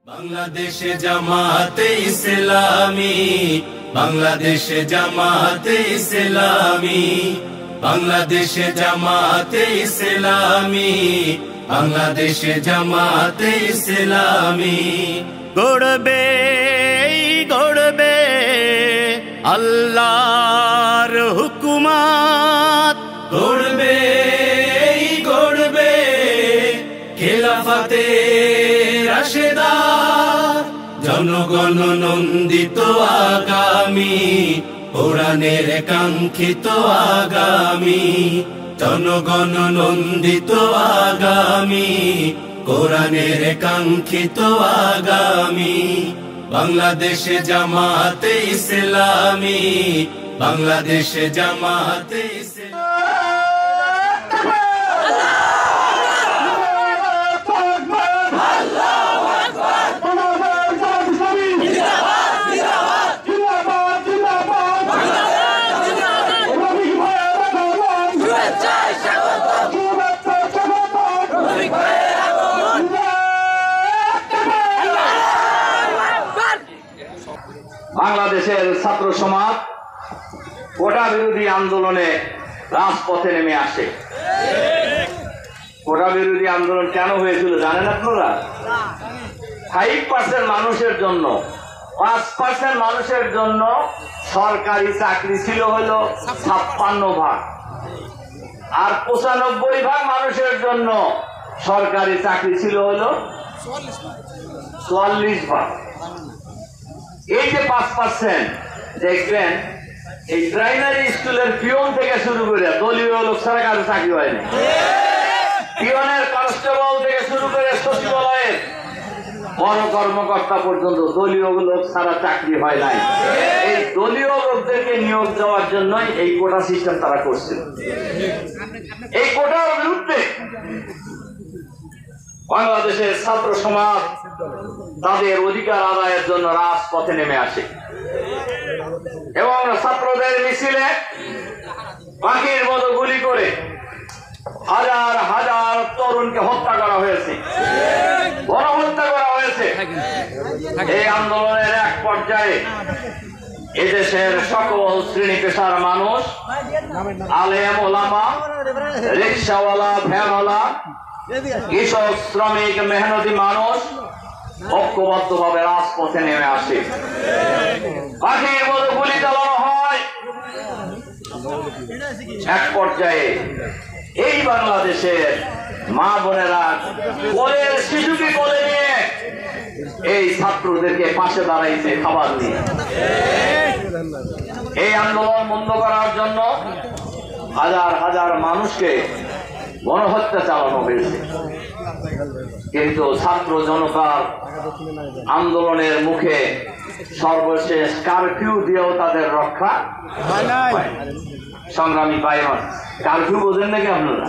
বাংলাদেশে জামাতে ইসলামী, বাংলাদেশে জামাতে ইসলামী, বাংলাদেশে জামাতে ইসলামী, বাংলাদেশে জামাতে ইসলামী। গড়বে গড়বে আল্লাহর হুকুমত, গড়বে গড়বে খেলাফতে রাশেদা, জনগণ নন্দিত আগামী, কোরআনের কাঙ্ক্ষিত আগামী, জনগণ নন্দিত আগামী, কোরআনের কাঙ্ক্ষিত আগামী। বাংলাদেশে জামাতে ইসলামী, বাংলাদেশে জামাতে ইসলামী। বাংলাদেশের ছাত্র সমাজ কোটা বিরোধী আন্দোলনে রাজপথে নেমে আসে। কোটা বিরোধী আন্দোলন কেন হয়েছিল জানেন আপনারা? 5% মানুষের জন্য, 5% মানুষের জন্য সরকারি চাকরি ছিল হলো 56 ভাগ, আর 95 ভাগ মানুষের জন্য সরকারি চাকরি ছিল হলো 44 ভাগ। এই যে 5% দেখবেন, এই প্রাইমারি স্কুলের পিয়ন থেকে শুরু করে দলীয় লোক ছাড়া কারো চাকরি হয় না। পিয়নের কনস্টেবল থেকে শুরু করে সচিবালয়ের বড় কর্মকর্তা পর্যন্ত দলীয় লোক ছাড়া চাকরি হয় নাই। এই দলীয় লোকদেরকে নিয়োগ দেওয়ার জন্যই এই কোটা সিস্টেম তারা করছিল। এই কোটার বিরুদ্ধে বাংলাদেশের ছাত্র সমাজ তাদের অধিকার আদায়ের জন্য রাজপথে নেমে আসে এবং ছাত্রদের মিছিলে পাখির মতো গুলি করে হাজার হাজার তরুণকে হত্যা করা হয়েছে, গণহত্যা করা হয়েছে। এই আন্দোলনের এক পর্যায়ে এদেশের সকল শ্রেণী পেশার মানুষ, আলেম ওলামা, রিক্সাওয়ালা, ভ্যানওয়ালা, কৃষক, শ্রমিক, মেহনতি মানুষ ঐক্যবদ্ধ ভাবে রাজপথে নেমে আসে। পাখির মতো গুলি চালানো হয়। এক পর্যায়ে এই বাংলাদেশের মা বোনেরা কোলের শিশুকে কোলে নিয়ে এই ছাত্রদেরকে পাশে দাঁড়াইছে খাবার নিয়ে। এই আন্দোলন বন্ধ করার জন্য হাজার হাজার মানুষকে গণহত্যা চালানো হয়েছে, কিন্তু ছাত্র জনতার আন্দোলনের মুখে সর্বশেষ কারফিউ দিয়েও তাদের রক্ষা সংগ্রামী ভাইরা। কারফিউ বোঝেন নাকি আপনারা?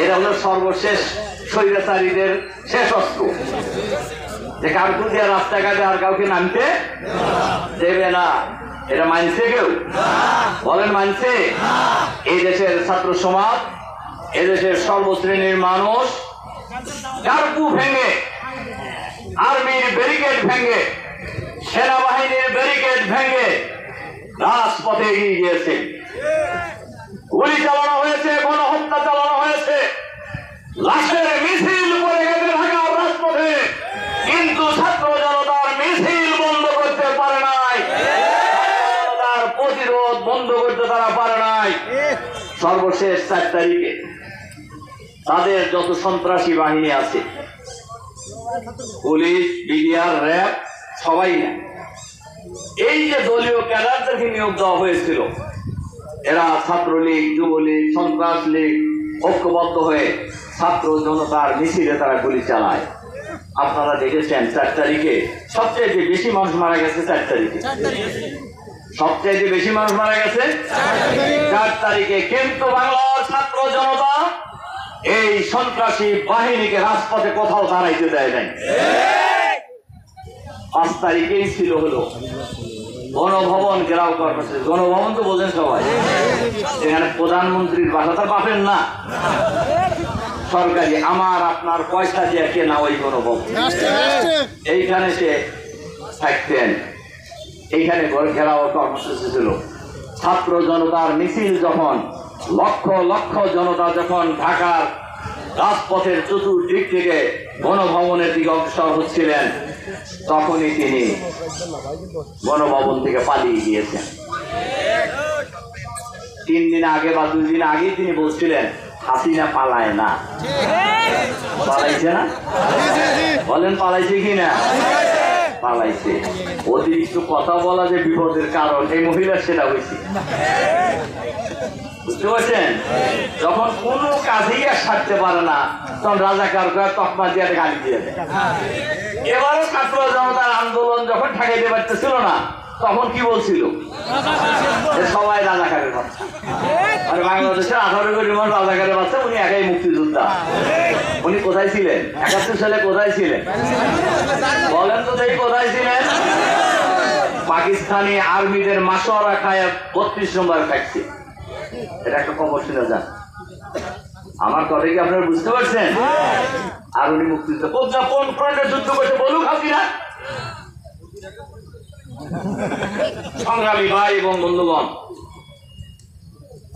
এটা হলো সর্বশেষ স্বৈরাচারীদের শেষ অস্ত্র, যে কারফিউ দিয়ে রাস্তাঘাটে আর কাউকে নামতে দেবে না। এটা মানছে কেউ? বলেন মানছে? এই দেশের ছাত্র সমাজ, এদেশের সর্বশ্রেণীর মানুষ কারফিউ ভেঙে, আর্মির ব্যারিকেড ভেঙে, সেনাবাহিনীর ব্যারিকেড ভেঙে রাজপথে এগিয়ে গিয়েছে। গুলি চালানো হয়েছে, গণহত্যা চালানো হয়েছে, লাশের মিছিল পড়ে গেছে ঢাকার রাজপথে, কিন্তু ছাত্র জনতার মিছিল বন্ধ করতে পারে নাই, তার প্রতিরোধ বন্ধ করতে তারা পারে নাই। সর্বশেষ 4 তারিখে তাদের যত সন্ত্রাসী বাহিনী আছে, পুলিশ, বিডিআর, র্যাব, সবাই না, এই যে দলীয় ক্যাডারদেরকে নিয়োগ দেওয়া হয়েছিল, এরা ছাত্রলীগ, যুবলীগ, সন্ত্রাস লীগ ঐক্যবদ্ধ হয়ে ছাত্র জনতার মিছিলে তারা গুলি চালায়। আপনারা দেখেছেন 4 তারিখে সবচেয়ে বেশি মানুষ মারা গেছে। 4 তারিখে সবচেয়ে বেশি মানুষ মারা গেছে 4 তারিখে, কিন্তু বাংলার ছাত্র জনতা এই সন্ত্রাসী বাহিনীকে রাজপথে কোথাও দাঁড়াইতে দেয় নাই। 5 তারিখেই ছিল হলো গণভবন ঘেরাও কর্মসূচি। গণভবন তো বোঝেন সবাই, এখানে প্রধানমন্ত্রীর বাসা, তার বাপের না, সরকারি, আমার আপনার পয়সা দিয়ে কেনা ওই গণভবন। এইখানে সে থাকতেন। এইখানে ঘেরাও কর্মসূচি ছিল। ছাত্র জনতার মিছিল যখন, লক্ষ লক্ষ জনতা যখন ঢাকার রাজপথের চতুর্দিক থেকে গণভবনের দিকে অগ্রসর হচ্ছিলেন, তখনই তিনি গণভবন থেকে পালিয়ে গিয়েছেন। 3 দিন আগে বা 2 দিন আগেই তিনি বলছিলেন হাসিনা পালায় না। পালাইছে না? বলেন পালাইছে কি না? পালাইছে। অতিরিক্ত কথা বলা যে বিপদের কারণ, এই মহিলার সেটা হয়েছে। বুঝতে পারছেন? যখন কোনো কাজেই আর সারতে পারে না, তখন রাজাকার তকমা দিয়ে গালি দিয়ে দেয়। এবারও ছাত্র জনতার আন্দোলন যখন ঠেকাইতে পারতেছিল না, তখন কি বলছিল? সবাই রাজাকারের বাচ্চা। আর বাংলাদেশের 18 কোটি মানুষ রাজাকারের বাচ্চা, উনি একাই মুক্তিযোদ্ধা। উনি কোথায় ছিলেন? 71 সালে কোথায় ছিলেন? বলেন তো দেখি কোথায় ছিলেন? পাকিস্তানি আর্মিদের মাসোয়ারা খায় 32 নম্বর খাচ্ছে। এটা একটা খবর শুনে যান। আমার কথা কি আপনারা বুঝতে পারছেন? আর উনি মুক্তিযোদ্ধা। কোন ফ্রন্টে যুদ্ধ করতে বলুক হাসিনা। সংগ্রামী ভাই এবং বন্ধুগণ,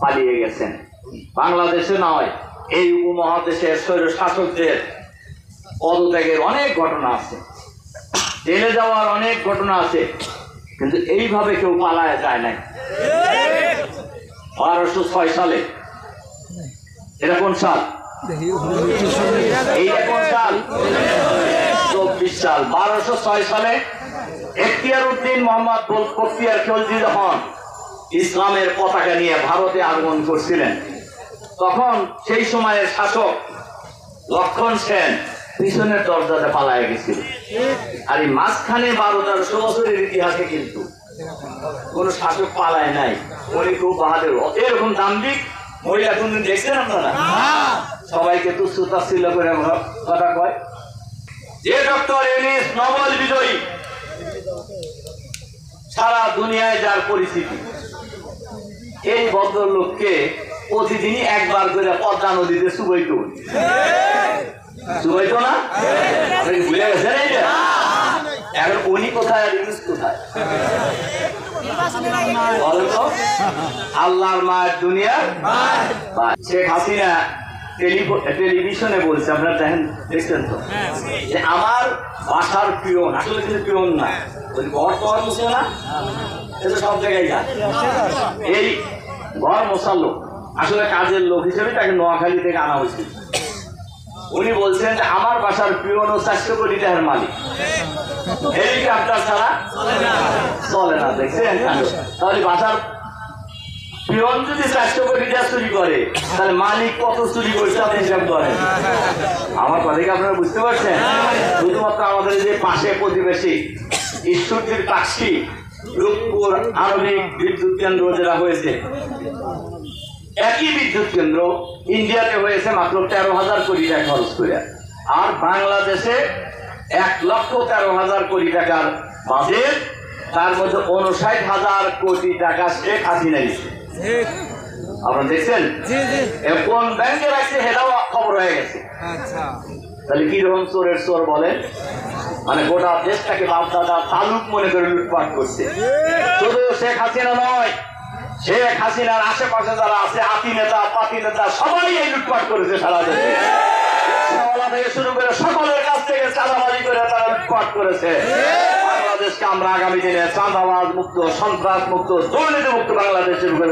পালিয়ে গেছেন। বাংলাদেশে নয়, এই উপমহাদেশের স্বৈর শাসকদের পদত্যাগের অনেক ঘটনা আছে, জেলে যাওয়ার অনেক ঘটনা আছে, কিন্তু এইভাবে কেউ পালায় যায় নাই। 1206 সালে, এটা কোন সাল? এইটা কোন সাল? 24 সাল। 1206 সালে এখতিয়ার উদ্দিন মোহাম্মদ বখতিয়ার খলজি যখন ইসলামের পতাকা নিয়ে ভারতে আগমন করছিলেন, তখন সেই সময়ের শাসক লক্ষণ সেন পিছনের দরজাতে পালায় গেছিল। আর এই মাঝখানে 1200 বছরের ইতিহাসে কিন্তু কোন শাসক পালায় নাই। উনি খুব বাহাদুর। এরকম দাম্ভিক মহিলা কোনদিন দেখছেন আপনারা? সবাইকে তুচ্ছ তাচ্ছিল্য করে কথা কয়। যে ডক্টর ইউনূস নোবেল বিজয়ী, সারা দুনিয়ায় যার পরিচিতি, এই ভদ্রলোককে প্রতিদিনই একবার করে পদ্মা নদীতে চুবাইতো। চুবাইতো না? ভুলে গেছেন এইটা? এখন উনি কোথায় আর ইউনূস কোথায়? বলতো আল্লাহর মায়ের দুনিয়ার। শেখ হাসিনা টেলিভিশনে বলছে, আপনারা দেখছেন তো, যে আমার বাসার পিয়ন, আসলে কিন্তু পিয়ন না, ওই ঘর তোয়ার মুছে না, এটা সব জায়গায় যায়। এই ঘর মশার লোক, আসলে কাজের লোক হিসেবে তাকে নোয়াখালী থেকে আনা হয়েছিল। উনি বলছেন যে আমার বাসার পিয়ন ও 400 কোটি টাকার মালিক, হেলিকপ্টার ছাড়া চলে না। দেখছেন? তাহলে বাসার পিয়ন যদি 400 কোটি টাকা চুরি করে, তাহলে মালিক কত চুরি করছে আপনি হিসাব করেন। আমার কথা কি আপনারা বুঝতে পারছেন? শুধুমাত্র আমাদের যে পাশে প্রতিবেশী ঈশ্বরদীর কাছি রূপপুর আণবিক বিদ্যুৎ কেন্দ্র যেটা হয়েছে, একই বিদ্যুৎ কেন্দ্র ইন্ডিয়াতে হয়েছে মাত্র 13,000 কোটি টাকা খরচ করে। আর বাংলাদেশে 1,13,000 কোটি টাকার বাজেট, তার মধ্যে 59,000 কোটি টাকা শেখ হাসিনা দিচ্ছে। আপনারা দেখছেন? কোন ব্যাংকে রাখছে সেটাও খবর হয়ে গেছে। তাহলে কি রকম চোরের চোর বলেন? মানে গোটা দেশটাকে বাপদাদা তালুক মনে করে লুটপাট করছে। শুধু শেখ হাসিনা নয়, শেখ হাসিনার আশেপাশে যারা আছে, আতি নেতা পাতি নেতা, সবাই এই লুটপাট করেছে সারা দেশে। থেকে শুরু করে সকলের কাছ থেকে চাঁদাবাজি করে তারা লুটপাট করেছে। বাংলাদেশকে আমরা আগামী দিনে চাঁদাবাজ মুক্ত, সন্ত্রাস মুক্ত, দুর্নীতি মুক্ত বাংলাদেশের উপরে